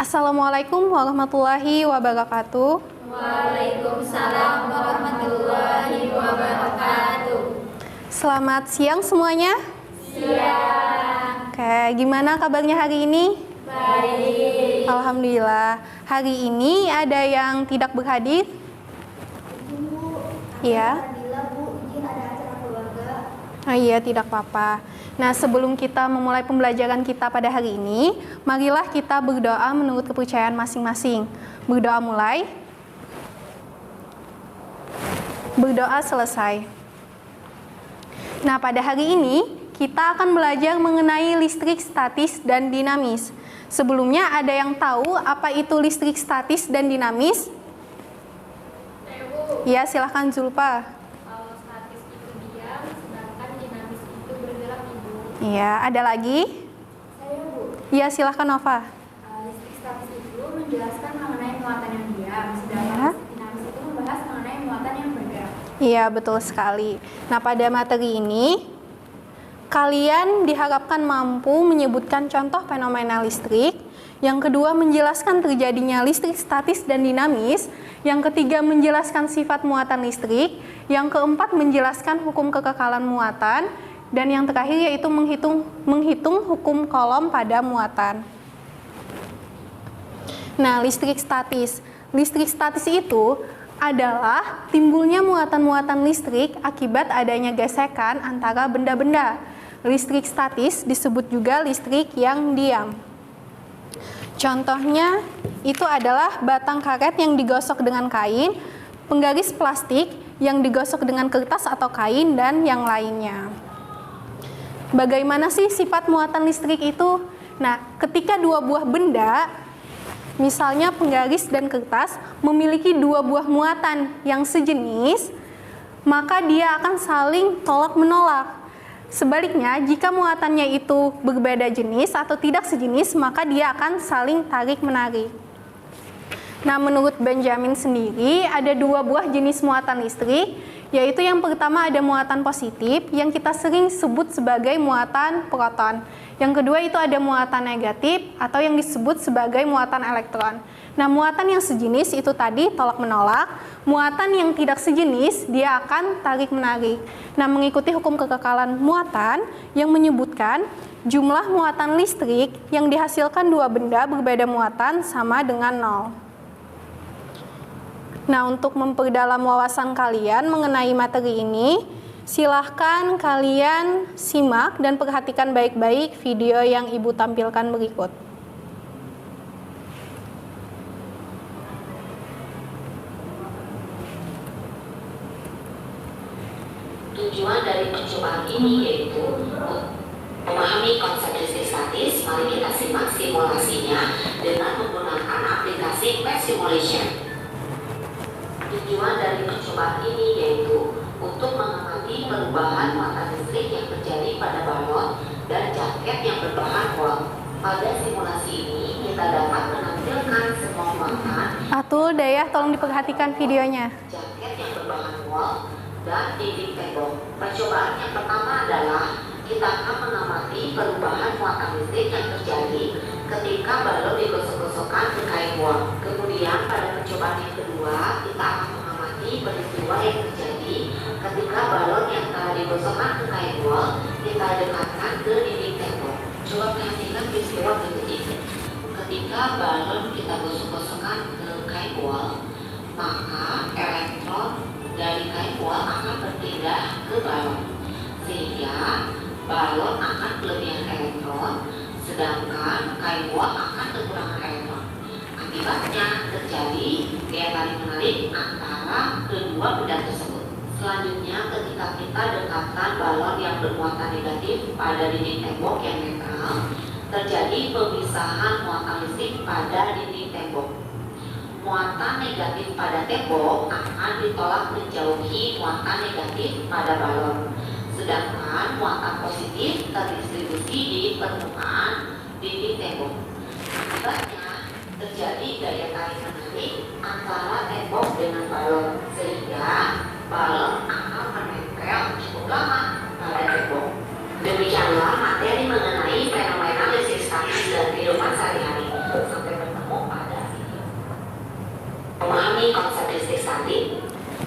Assalamualaikum warahmatullahi wabarakatuh. Waalaikumsalam warahmatullahi wabarakatuh. Selamat siang semuanya. Siang. Oke, gimana kabarnya hari ini? Baik. Alhamdulillah. Hari ini ada yang tidak berhadir? Iya. Iya, tidak apa-apa. Nah, sebelum kita memulai pembelajaran kita pada hari ini, marilah kita berdoa menurut kepercayaan masing-masing. Berdoa mulai. Berdoa selesai. Nah, pada hari ini kita akan belajar mengenai listrik statis dan dinamis. Sebelumnya ada yang tahu apa itu listrik statis dan dinamis? Ya, silahkan Zulpa. Kalau statis itu diam, sedangkan dinamis itu bergerak, Ibu. Iya, ada lagi? Saya, Bu. Iya, silahkan Nova. Listrik statis itu menjelaskan mengenai muatan yang diam, sedangkan Ya. listrik dinamis itu membahas mengenai muatan yang bergerak. Iya, betul sekali. Nah, pada materi ini kalian diharapkan mampu menyebutkan contoh fenomena listrik. Yang kedua, menjelaskan terjadinya listrik statis dan dinamis. Yang ketiga, menjelaskan sifat muatan listrik. Yang keempat, menjelaskan hukum kekekalan muatan. Dan yang terakhir yaitu menghitung hukum Coulomb pada muatan. Nah, listrik statis. Listrik statis itu adalah timbulnya muatan-muatan listrik akibat adanya gesekan antara benda-benda. Listrik statis disebut juga listrik yang diam. Contohnya itu adalah batang karet yang digosok dengan kain, penggaris plastik yang digosok dengan kertas atau kain, dan yang lainnya. Bagaimana sih sifat muatan listrik itu? Nah, ketika dua buah benda, misalnya penggaris dan kertas, memiliki dua buah muatan yang sejenis, maka dia akan saling tolak-menolak. Sebaliknya, jika muatannya itu berbeda jenis atau tidak sejenis, maka dia akan saling tarik-menarik. Nah, menurut Benjamin sendiri, ada dua buah jenis muatan listrik, yaitu yang pertama ada muatan positif, yang kita sering sebut sebagai muatan proton. Yang kedua itu ada muatan negatif, atau yang disebut sebagai muatan elektron. Nah, muatan yang sejenis itu tadi tolak-menolak, muatan yang tidak sejenis dia akan tarik-menarik. Nah, mengikuti hukum kekekalan muatan yang menyebutkan jumlah muatan listrik yang dihasilkan dua benda berbeda muatan sama dengan 0. Nah, untuk memperdalam wawasan kalian mengenai materi ini, silahkan kalian simak dan perhatikan baik-baik video yang Ibu tampilkan berikut. Tujuan dari percobaan ini yaitu memahami konsep listrik statis. Mari kita simak simulasinya dengan menggunakan aplikasi Math Simulation. Tujuan dari percobaan ini yaitu untuk mengamati perubahan muatan listrik yang terjadi pada balon dan jaket yang berbahan wol. Pada simulasi ini kita dapat menampilkan semua muatan Atul, Dayah, tolong diperhatikan videonya. jaket yang berbahan wol dan dinding tembok. Percobaan yang pertama adalah kita akan mengamati perubahan muatan listrik yang terjadi ketika balon digosok-gosokkan ke kain wol. Kemudian pada percobaan yang kedua kita akan mengamati peristiwa yang terjadi ketika balon yang telah digosokkan ke kain wol kita dekatkan ke dinding tembok. Coba perhatikan peristiwa berikut ini. Ketika balon kita gosok-gosokkan ke kain wol, maka elektron dari kain wol akan berpindah ke balon, sehingga balon akan kelebihan elektron, sedangkan kain wol akan kekurangan elektron. Akibatnya terjadi gaya tarik menarik antara kedua benda tersebut. Selanjutnya, ketika kita dekatkan balon yang bermuatan negatif pada dinding tembok yang netral, terjadi pemisahan muatan listrik pada dinding tembok. Muatan negatif pada tembok akan ditolak menjauhi muatan negatif pada balon, sedangkan muatan positif terdistribusi di permukaan dinding tembok. Akibatnya terjadi gaya tarik menarik antara tembok dengan balon, sehingga balon akan menempel cukup lama pada tembok. Demikianlah materi mengenai fenomena listrik statis dan kehidupan sehari-hari. Sampai bertemu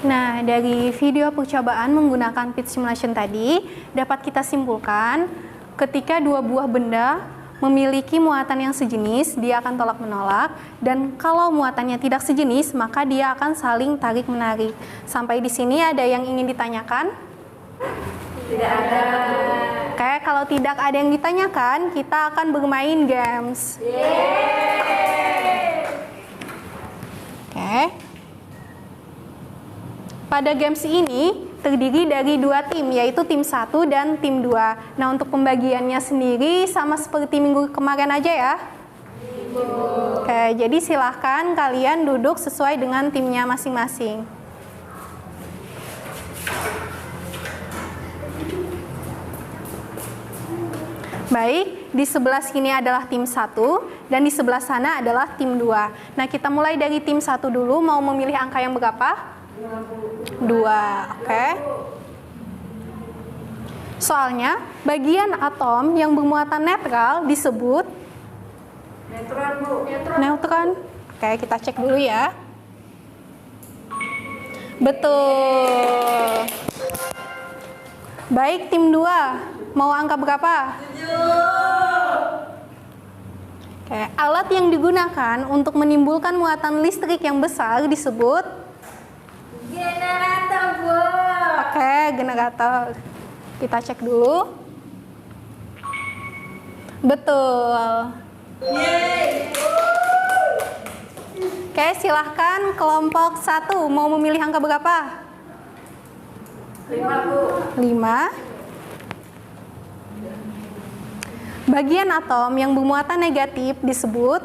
Nah, dari video percobaan menggunakan pitch simulation tadi, dapat kita simpulkan ketika dua buah benda memiliki muatan yang sejenis, dia akan tolak-menolak, dan kalau muatannya tidak sejenis, maka dia akan saling tarik-menarik. Sampai di sini ada yang ingin ditanyakan? Tidak ada. Oke, kalau tidak ada yang ditanyakan, kita akan bermain games. Oke. Pada games ini terdiri dari dua tim, yaitu tim 1 dan tim 2. Nah, untuk pembagiannya sendiri sama seperti minggu kemarin aja ya. Oke, jadi silahkan kalian duduk sesuai dengan timnya masing-masing. Baik, di sebelah sini adalah tim 1 dan di sebelah sana adalah tim 2. Nah, kita mulai dari tim 1 dulu, mau memilih angka yang berapa? 2, oke. Soalnya, bagian atom yang bermuatan netral disebut Neutron, Bu. neutron. Oke, kita cek dulu ya. Betul. Baik, tim 2, mau angka berapa? 7. Oke, alat yang digunakan untuk menimbulkan muatan listrik yang besar disebut Generator, Bu. Oke, generator. Kita cek dulu. Betul. Oke, silahkan kelompok 1 mau memilih angka berapa? 5, Bu. 5. Bagian atom yang bermuatan negatif disebut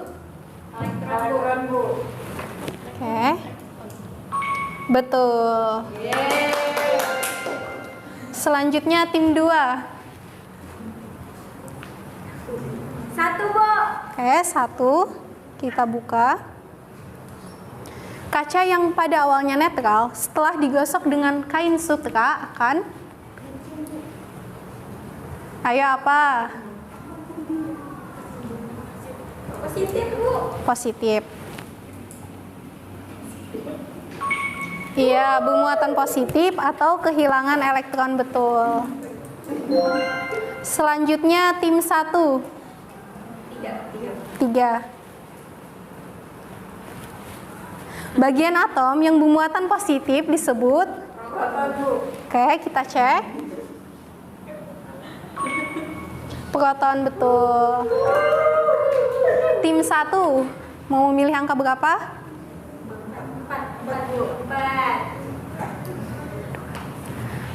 Elektron, Bu. Oke. Betul. Selanjutnya tim 2. 1, Bu. Oke, 1. Kita buka. Kaca yang pada awalnya netral, setelah digosok dengan kain sutra akan ayo apa? Positif, Bu. Positif. Iya, bermuatan positif atau kehilangan elektron, betul. Selanjutnya tim 1. 3. Bagian atom yang bermuatan positif disebut Proton, Bu. Oke, kita cek. Proton, betul. Tim 1 mau memilih angka berapa? 4, Bu. 4.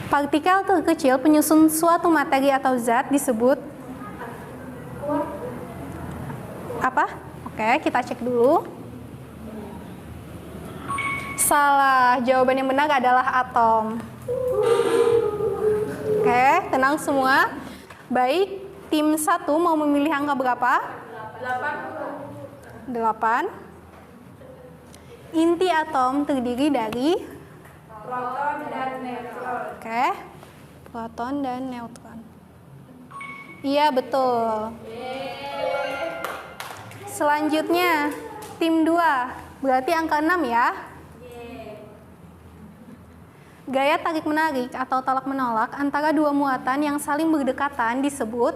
Partikel terkecil penyusun suatu materi atau zat disebut apa? Oke, kita cek dulu. Salah, jawaban yang benar adalah atom. Oke, tenang semua. Baik, tim 1 mau memilih angka berapa? 8. Inti atom terdiri dari Proton dan neutron. Oke, proton dan neutron. Iya, betul. Selanjutnya, tim 2. Berarti angka 6 ya. Gaya tarik-menarik atau tolak-menolak antara dua muatan yang saling berdekatan disebut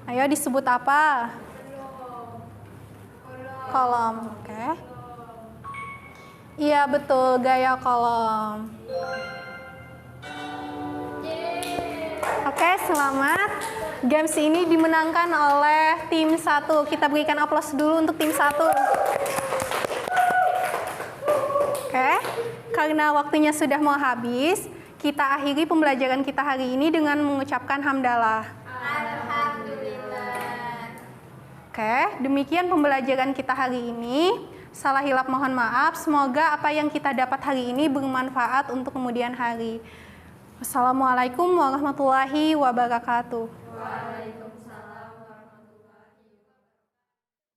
Ayo, disebut apa? Kolom. Oke. Iya, betul, gaya kolom. Oke, selamat. Games ini dimenangkan oleh tim 1. Kita berikan aplaus dulu untuk tim 1. Oke, karena waktunya sudah mau habis, kita akhiri pembelajaran kita hari ini dengan mengucapkan hamdalah. Alhamdulillah. Oke, demikian pembelajaran kita hari ini. Salah hilap mohon maaf. Semoga apa yang kita dapat hari ini bermanfaat untuk kemudian hari. Wassalamualaikum warahmatullahi wabarakatuh.